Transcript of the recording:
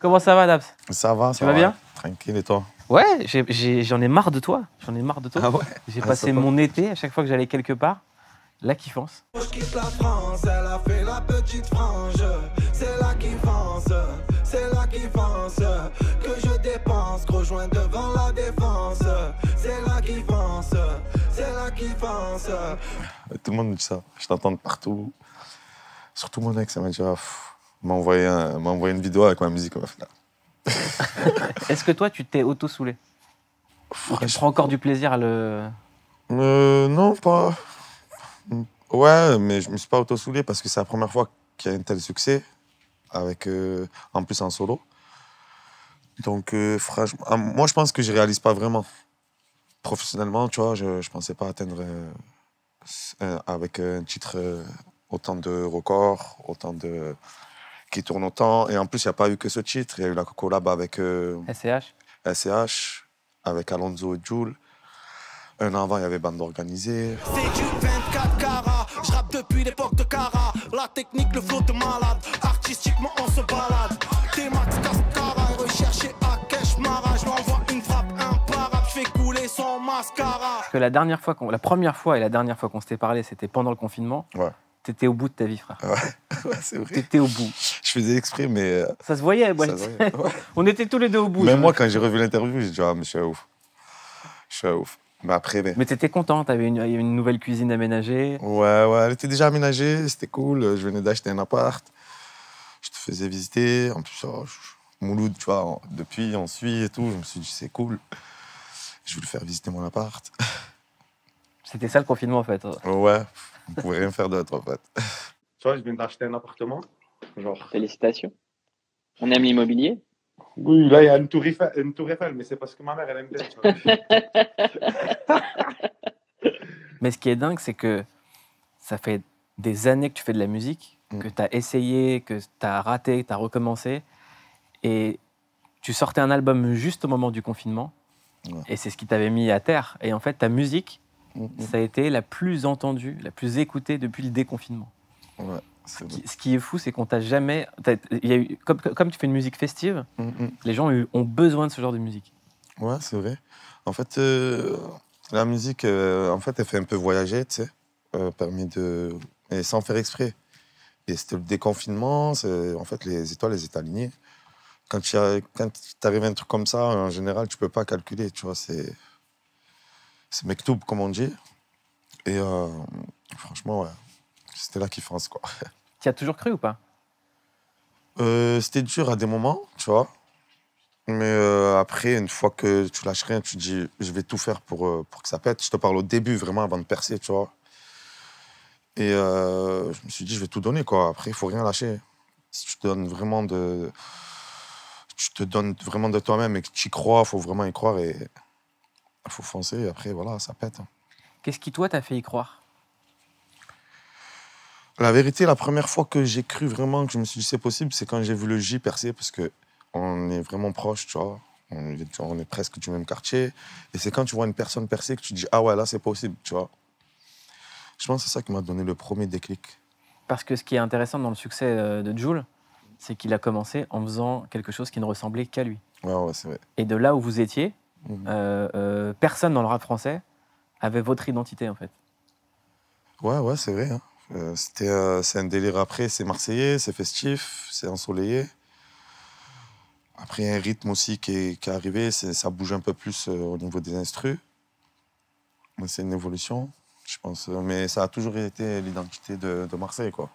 Comment ça va, Naps? Ça va, Tu vas bien? Tranquille, et toi? Ouais, j'en ai marre de toi. J'en ai marre de toi. Ah ouais? J'ai passé mon été, à chaque fois que j'allais quelque part, la kiffance. Je quitte la France, elle a fait la petite frange. C'est là qui pense, c'est là qui pense. Que je dépense, rejoins devant la défense. C'est là qui pense, c'est là qui pense. Tout le monde me dit ça. Je t'entends de partout. Surtout mon ex, elle m'a dit, m'a envoyé une vidéo avec ma musique. Est-ce que toi, tu t'es auto-soulé? Tu prends encore du plaisir à le... Non, pas. Ouais, mais je me suis pas auto-soulé parce que c'est la première fois qu'il y a un tel succès, avec, en plus en solo. Donc, franchement, moi, je pense que je réalise pas vraiment. Professionnellement, tu vois, je pensais pas atteindre, avec un titre, autant de records, qui tourne autant. Et en plus, il n'y a pas eu que ce titre. Il y a eu la collab avec SCH? SCH, avec Alonso et Jul. Un an avant, il y avait Bande Organisée. C'est du 24 carats, je rappe depuis l'époque de Cara. La technique, le flow de malade, artistiquement on se balade. T-Max, Cascara, recherché à Keshmara. Je m'envoie une frappe imparable, je fais couler son mascara. Parce que la première fois et la dernière fois qu'on s'était parlé, c'était pendant le confinement. Ouais. T'étais au bout de ta vie, frère. Ouais, c'est vrai. T'étais au bout. Je faisais exprès, mais. Ça se voyait, Ça se voyait, ouais. On était tous les deux au bout. Même moi, quand j'ai revu l'interview, j'ai dit, ah, mais je suis un ouf. Je suis un ouf. Mais après, Mais t'étais content, il y avait une nouvelle cuisine aménagée. Ouais, elle était déjà aménagée, c'était cool. Je venais d'acheter un appart. Je te faisais visiter. En plus, Mouloud, tu vois, depuis, on suit et tout. Je me suis dit, c'est cool. Je voulais faire visiter mon appart. C'était ça le confinement, en fait. Ouais, on pouvait rien faire d'autre, en fait. Tu vois, je viens d'acheter un appartement. Genre. Félicitations. On aime l'immobilier. Oui, là, il y a une tour Eiffel, mais c'est parce que ma mère, elle aime bien. Tu vois. Mais ce qui est dingue, c'est que ça fait des années que tu fais de la musique, que tu as essayé, que tu as raté, que tu as recommencé. Et tu sortais un album juste au moment du confinement. Ouais. Et c'est ce qui t'avait mis à terre. Et en fait, ta musique, ça a été la plus entendue, la plus écoutée depuis le déconfinement. Ouais, Ce qui est fou, c'est qu'on t'a jamais... Il y a eu, comme tu fais une musique festive, les gens ont besoin de ce genre de musique. Ouais, c'est vrai. En fait, la musique, en fait, elle fait un peu voyager, tu sais. Permis de... Et sans faire exprès. Et c'était le déconfinement, en fait, les étoiles, elles étaient alignées. Quand t'arrives à un truc comme ça, en général, tu peux pas calculer, tu vois, c'est mektoub, comme on dit. Et franchement, ouais, c'était la kiffance, quoi. Tu y as toujours cru ou pas? C'était dur à des moments, tu vois. Mais après, une fois que tu lâches rien, tu te dis, je vais tout faire pour que ça pète. Je te parle au début, vraiment, avant de percer, tu vois. Et je me suis dit, je vais tout donner, quoi. Après, il faut rien lâcher. Si tu te donnes vraiment de toi-même et que tu y crois, il faut vraiment y croire et il faut foncer. Et après, voilà, ça pète. Qu'est-ce qui, toi, t'a fait y croire? La vérité, la première fois que j'ai cru vraiment que je me suis dit c'est possible, c'est quand j'ai vu le J percer parce qu'on est vraiment proches, tu vois. On est presque du même quartier. Et c'est quand tu vois une personne percer que tu te dis, ah ouais, là, c'est possible, tu vois. Je pense que c'est ça qui m'a donné le premier déclic. Parce que ce qui est intéressant dans le succès de Jul, c'est qu'il a commencé en faisant quelque chose qui ne ressemblait qu'à lui. Ouais, c'est vrai. Et de là où vous étiez, personne dans le rap français avait votre identité, en fait. Ouais, c'est vrai. Hein. C'est un délire après, c'est marseillais, c'est festif, c'est ensoleillé. Après, il y a un rythme aussi qui est arrivé, ça bouge un peu plus au niveau des instrus. C'est une évolution, je pense. Mais ça a toujours été l'identité de Marseille, quoi.